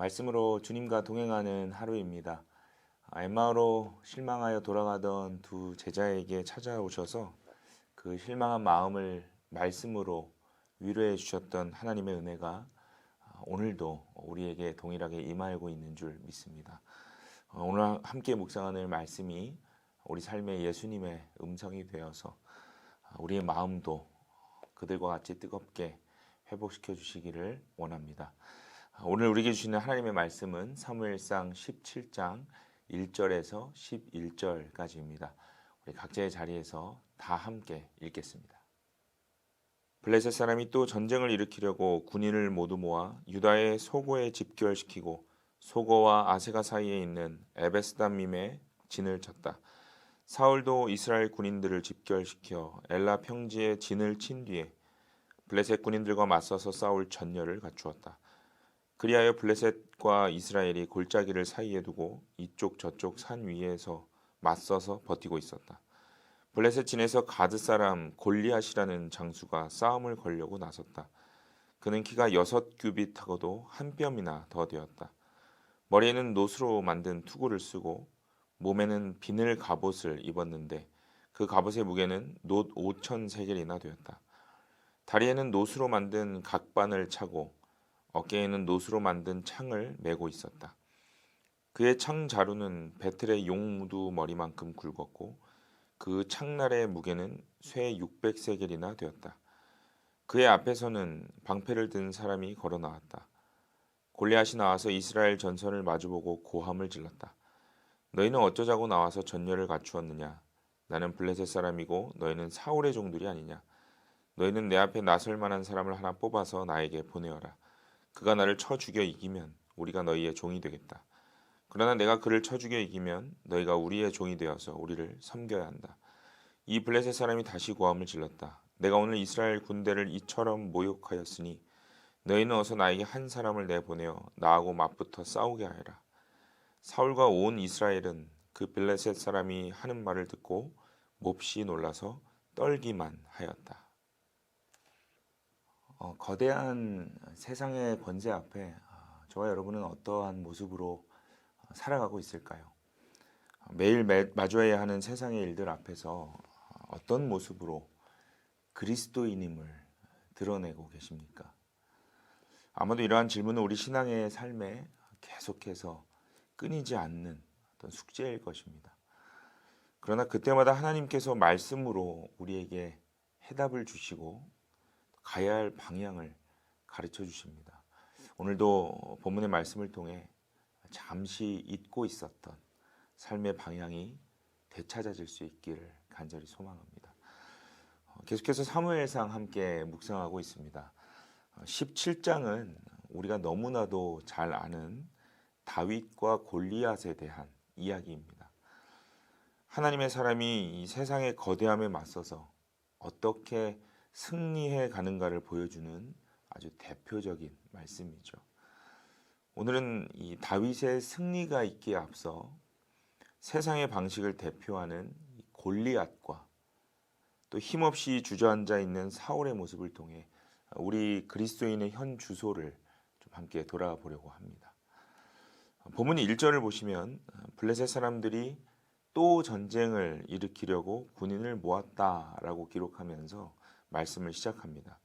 말씀으로 주님과 동행하는 하루입니다. 엠마오로 실망하여 돌아가던 두 제자에게 찾아오셔서 그 실망한 마음을 말씀으로 위로해 주셨던 하나님의 은혜가 오늘도 우리에게 동일하게 임하고 있는 줄 믿습니다. 오늘 함께 묵상하는 말씀이 우리 삶의 예수님의 음성이 되어서 우리의 마음도 그들과 같이 뜨겁게 회복시켜 주시기를 원합니다. 오늘 우리에게 주시는 하나님의 말씀은 사무엘상 17장 1절에서 11절까지입니다. 우리 각자의 자리에서 다 함께 읽겠습니다. 블레셋 사람이 또 전쟁을 일으키려고 군인을 모두 모아 유다의 소고에 집결시키고 소고와 아세가 사이에 있는 에베스담밈에 진을 쳤다. 사울도 이스라엘 군인들을 집결시켜 엘라 평지에 진을 친 뒤에 블레셋 군인들과 맞서서 싸울 전열을 갖추었다. 그리하여 블레셋과 이스라엘이 골짜기를 사이에 두고 이쪽 저쪽 산 위에서 맞서서 버티고 있었다. 블레셋 진에서 가드 사람 골리앗이라는 장수가 싸움을 걸려고 나섰다. 그는 키가 6규빗하고도 한 뼘이나 더 되었다. 머리에는 노수로 만든 투구를 쓰고 몸에는 비늘 갑옷을 입었는데 그 갑옷의 무게는 놋 5,000세겔이나 되었다. 다리에는 노수로 만든 각반을 차고 어깨에는 노수로 만든 창을 메고 있었다. 그의 창 자루는 베틀의 용무두 머리만큼 굵었고 그 창날의 무게는 쇠 600세겔이나 되었다. 그의 앞에서는 방패를 든 사람이 걸어 나왔다. 골리앗이 나와서 이스라엘 전선을 마주보고 고함을 질렀다. 너희는 어쩌자고 나와서 전열을 갖추었느냐? 나는 블레셋 사람이고 너희는 사울의 종들이 아니냐? 너희는 내 앞에 나설 만한 사람을 하나 뽑아서 나에게 보내어라. 그가 나를 쳐 죽여 이기면 우리가 너희의 종이 되겠다. 그러나 내가 그를 쳐 죽여 이기면 너희가 우리의 종이 되어서 우리를 섬겨야 한다. 이 블레셋 사람이 다시 고함을 질렀다. 내가 오늘 이스라엘 군대를 이처럼 모욕하였으니 너희는 어서 나에게 한 사람을 내보내어 나하고 맞붙어 싸우게 하여라. 사울과 온 이스라엘은 그 블레셋 사람이 하는 말을 듣고 몹시 놀라서 떨기만 하였다. 거대한 세상의 권세 앞에 저와 여러분은 어떠한 모습으로 살아가고 있을까요? 매일 마주해야 하는 세상의 일들 앞에서 어떤 모습으로 그리스도인임을 드러내고 계십니까? 아마도 이러한 질문은 우리 신앙의 삶에 계속해서 끊이지 않는 어떤 숙제일 것입니다. 그러나 그때마다 하나님께서 말씀으로 우리에게 해답을 주시고 가야 할 방향을 가르쳐 주십니다. 오늘도 본문의 말씀을 통해 잠시 잊고 있었던 삶의 방향이 되찾아질 수 있기를 간절히 소망합니다. 계속해서 사무엘상 함께 묵상하고 있습니다. 17장은 우리가 너무나도 잘 아는 다윗과 골리앗에 대한 이야기입니다. 하나님의 사람이 이 세상의 거대함에 맞서서 어떻게 승리해 가는가를 보여주는 아주 대표적인 말씀이죠. 오늘은 이 다윗의 승리가 있기에 앞서 세상의 방식을 대표하는 골리앗과 또 힘없이 주저앉아 있는 사울의 모습을 통해 우리 그리스도인의 현 주소를 좀 함께 돌아보려고 합니다. 본문 1절을 보시면 블레셋 사람들이 또 전쟁을 일으키려고 군인을 모았다라고 기록하면서 말씀을 시작합니다.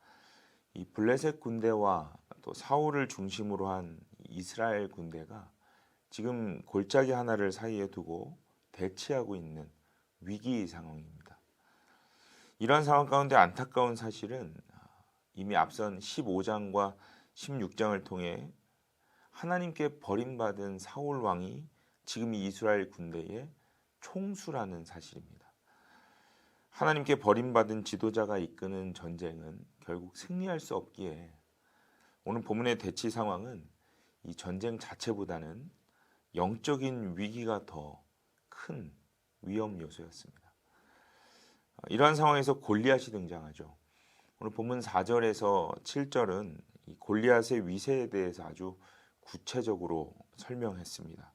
이 블레셋 군대와 또 사울을 중심으로 한 이스라엘 군대가 지금 골짜기 하나를 사이에 두고 대치하고 있는 위기 상황입니다. 이러한 상황 가운데 안타까운 사실은 이미 앞선 15장과 16장을 통해 하나님께 버림받은 사울 왕이 지금 이 이스라엘 군대의 총수라는 사실입니다. 하나님께 버림받은 지도자가 이끄는 전쟁은 결국 승리할 수 없기에 오늘 본문의 대치 상황은 이 전쟁 자체보다는 영적인 위기가 더 큰 위험 요소였습니다. 이러한 상황에서 골리앗이 등장하죠. 오늘 본문 4절에서 7절은 이 골리앗의 위세에 대해서 아주 구체적으로 설명했습니다.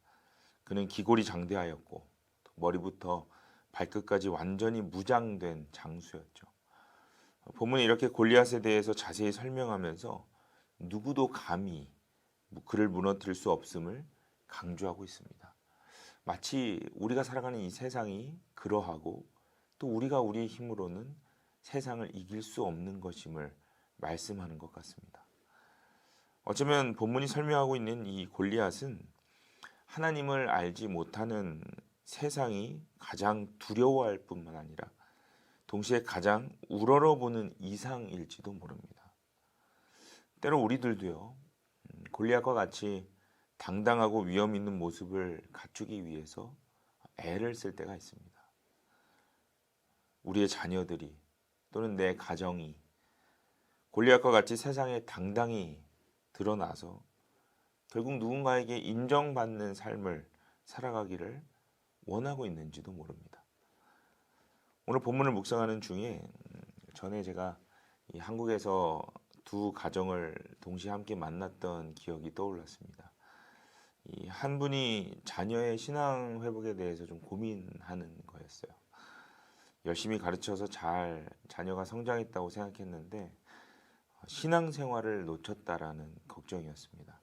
그는 기골이 장대하였고 머리부터 발끝까지 완전히 무장된 장수였죠. 본문이 이렇게 골리앗에 대해서 자세히 설명하면서 누구도 감히 그를 무너뜨릴 수 없음을 강조하고 있습니다. 마치 우리가 살아가는 이 세상이 그러하고 또 우리가 우리의 힘으로는 세상을 이길 수 없는 것임을 말씀하는 것 같습니다. 어쩌면 본문이 설명하고 있는 이 골리앗은 하나님을 알지 못하는 세상이 가장 두려워할 뿐만 아니라 동시에 가장 우러러보는 이상일지도 모릅니다. 때로 우리들도요, 골리앗과 같이 당당하고 위험 있는 모습을 갖추기 위해서 애를 쓸 때가 있습니다. 우리의 자녀들이 또는 내 가정이 골리앗과 같이 세상에 당당히 드러나서 결국 누군가에게 인정받는 삶을 살아가기를 원하고 있는지도 모릅니다. 오늘 본문을 묵상하는 중에 전에 제가 이 한국에서 두 가정을 동시에 함께 만났던 기억이 떠올랐습니다. 이 한 분이 자녀의 신앙 회복에 대해서 좀 고민하는 거였어요. 열심히 가르쳐서 잘 자녀가 성장했다고 생각했는데 신앙생활을 놓쳤다라는 걱정이었습니다.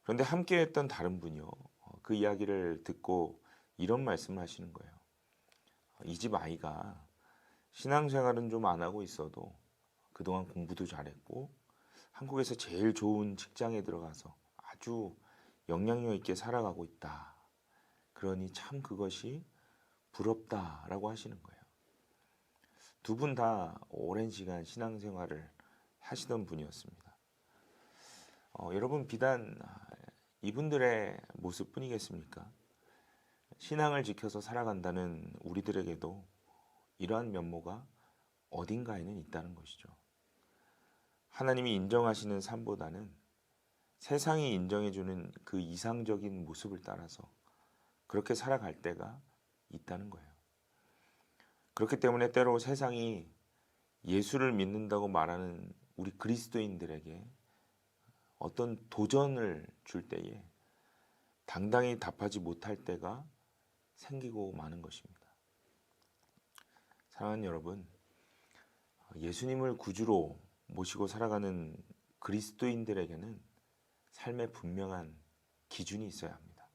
그런데 함께 했던 다른 분이요, 그 이야기를 듣고 이런 말씀을 하시는 거예요. 이 집 아이가 신앙생활은 좀 안 하고 있어도 그동안 공부도 잘했고 한국에서 제일 좋은 직장에 들어가서 아주 영향력 있게 살아가고 있다. 그러니 참 그것이 부럽다라고 하시는 거예요. 두 분 다 오랜 시간 신앙생활을 하시던 분이었습니다. 여러분 비단 이분들의 모습뿐이겠습니까? 신앙을 지켜서 살아간다는 우리들에게도 이러한 면모가 어딘가에는 있다는 것이죠. 하나님이 인정하시는 삶보다는 세상이 인정해주는 그 이상적인 모습을 따라서 그렇게 살아갈 때가 있다는 거예요. 그렇기 때문에 때로 세상이 예수를 믿는다고 말하는 우리 그리스도인들에게 어떤 도전을 줄 때에 당당히 답하지 못할 때가 생기고 마는 것입니다. 사랑하는 여러분, 예수님을 구주로 모시고 살아가는 그리스도인들에게는 삶의 분명한 기준이 있어야 합니다.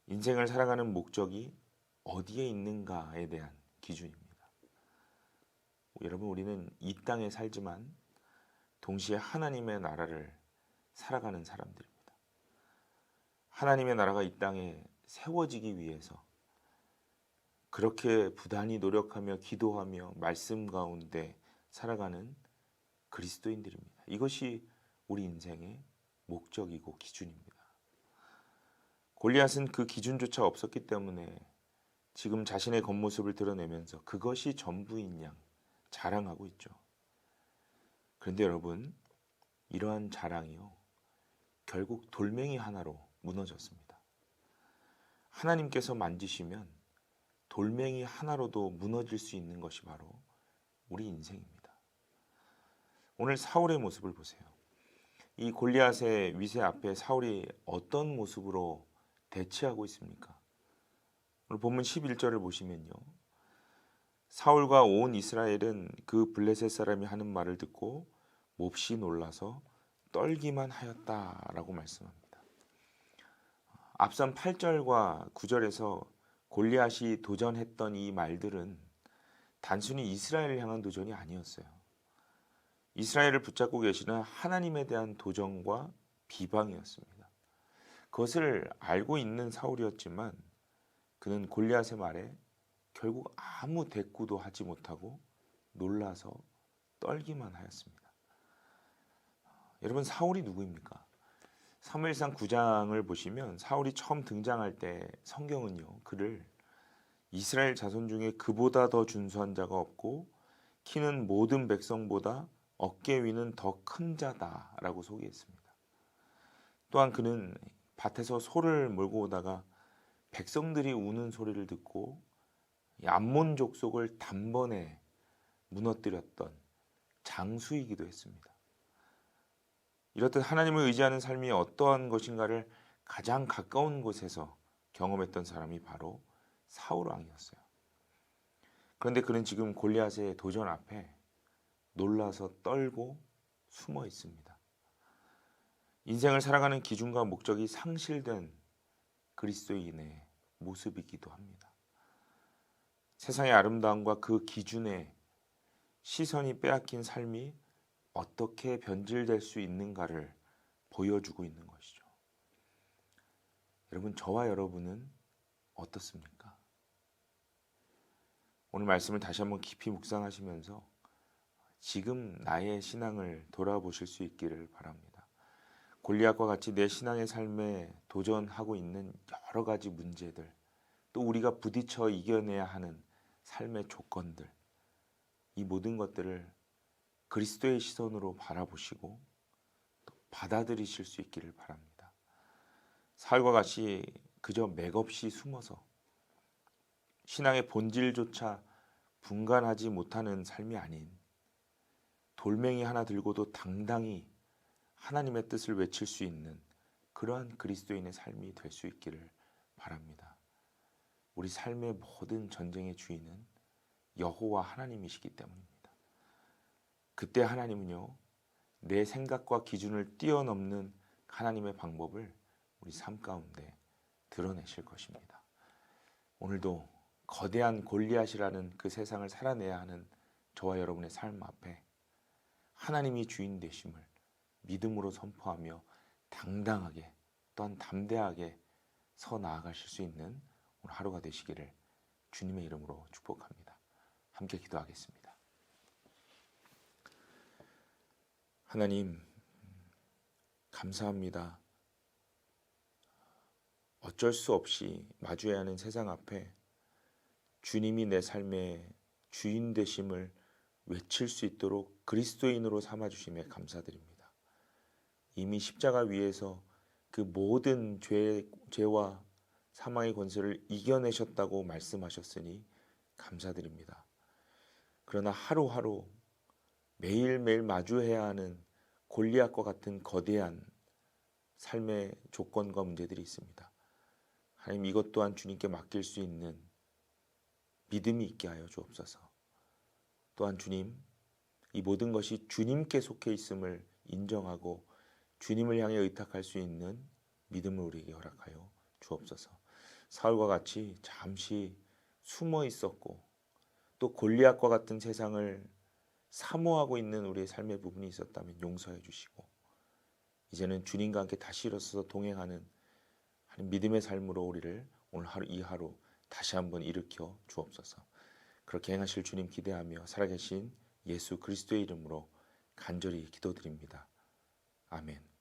인생을 살아가는 목적이 어디에 있는가에 대한 기준입니다. 여러분, 우리는 이 땅에 살지만 동시에 하나님의 나라를 살아가는 사람들입니다. 하나님의 나라가 이 땅에 세워지기 위해서 그렇게 부단히 노력하며 기도하며 말씀 가운데 살아가는 그리스도인들입니다. 이것이 우리 인생의 목적이고 기준입니다. 골리앗은 그 기준조차 없었기 때문에 지금 자신의 겉모습을 드러내면서 그것이 전부인 양 자랑하고 있죠. 그런데 여러분, 이러한 자랑이요, 결국 돌멩이 하나로 무너졌습니다. 하나님께서 만지시면 돌멩이 하나로도 무너질 수 있는 것이 바로 우리 인생입니다. 오늘 사울의 모습을 보세요. 이 골리앗의 위세 앞에 사울이 어떤 모습으로 대치하고 있습니까? 오늘 본문 11절을 보시면요, 사울과 온 이스라엘은 그 블레셋 사람이 하는 말을 듣고 몹시 놀라서 떨기만 하였다라고 말씀합니다. 앞선 8절과 9절에서 골리앗이 도전했던 이 말들은 단순히 이스라엘을 향한 도전이 아니었어요. 이스라엘을 붙잡고 계시는 하나님에 대한 도전과 비방이었습니다. 그것을 알고 있는 사울이었지만 그는 골리앗의 말에 결국 아무 대꾸도 하지 못하고 놀라서 떨기만 하였습니다. 여러분, 사울이 누구입니까? 사무엘상 9장을 보시면 사울이 처음 등장할 때 성경은요, 그를 이스라엘 자손 중에 그보다 더 준수한 자가 없고 키는 모든 백성보다 어깨 위는 더 큰 자다라고 소개했습니다. 또한 그는 밭에서 소를 몰고 오다가 백성들이 우는 소리를 듣고 암몬 족속을 단번에 무너뜨렸던 장수이기도 했습니다. 이렇듯 하나님을 의지하는 삶이 어떠한 것인가를 가장 가까운 곳에서 경험했던 사람이 바로 사울 왕이었어요. 그런데 그는 지금 골리앗의 도전 앞에 놀라서 떨고 숨어 있습니다. 인생을 살아가는 기준과 목적이 상실된 그리스도인의 모습이기도 합니다. 세상의 아름다움과 그 기준에 시선이 빼앗긴 삶이 어떻게 변질될 수 있는가를 보여주고 있는 것이죠. 여러분, 저와 여러분은 어떻습니까? 오늘 말씀을 다시 한번 깊이 묵상하시면서 지금 나의 신앙을 돌아보실 수 있기를 바랍니다. 골리앗과 같이 내 신앙의 삶에 도전하고 있는 여러 가지 문제들, 또 우리가 부딪혀 이겨내야 하는 삶의 조건들, 이 모든 것들을 그리스도의 시선으로 바라보시고 또 받아들이실 수 있기를 바랍니다. 사울과 같이 그저 맥없이 숨어서 신앙의 본질조차 분간하지 못하는 삶이 아닌 돌멩이 하나 들고도 당당히 하나님의 뜻을 외칠 수 있는 그러한 그리스도인의 삶이 될 수 있기를 바랍니다. 우리 삶의 모든 전쟁의 주인은 여호와 하나님이시기 때문입니다. 그때 하나님은요, 내 생각과 기준을 뛰어넘는 하나님의 방법을 우리 삶 가운데 드러내실 것입니다. 오늘도 거대한 골리앗이라는 그 세상을 살아내야 하는 저와 여러분의 삶 앞에 하나님이 주인 되심을 믿음으로 선포하며 당당하게 또한 담대하게 서 나아가실 수 있는 오늘 하루가 되시기를 주님의 이름으로 축복합니다. 함께 기도하겠습니다. 하나님, 감사합니다. 어쩔 수 없이 마주해야 하는 세상 앞에 주님이 내 삶의 주인 되심을 외칠 수 있도록 그리스도인으로 삼아주심에 감사드립니다. 이미 십자가 위에서 그 모든 죄와 사망의 권세를 이겨내셨다고 말씀하셨으니 감사드립니다. 그러나 하루하루 매일매일 마주해야 하는 골리앗과 같은 거대한 삶의 조건과 문제들이 있습니다. 하나님, 이것 또한 주님께 맡길 수 있는 믿음이 있게 하여 주옵소서. 또한 주님, 이 모든 것이 주님께 속해 있음을 인정하고 주님을 향해 의탁할 수 있는 믿음을 우리에게 허락하여 주옵소서. 사울과 같이 잠시 숨어 있었고 또 골리앗과 같은 세상을 사모하고 있는 우리의 삶의 부분이 있었다면 용서해 주시고 이제는 주님과 함께 다시 일어서서 동행하는 믿음의 삶으로 우리를 오늘 하루 이 하루 다시 한번 일으켜 주옵소서. 그렇게 행하실 주님 기대하며 살아계신 예수 그리스도의 이름으로 간절히 기도드립니다. 아멘.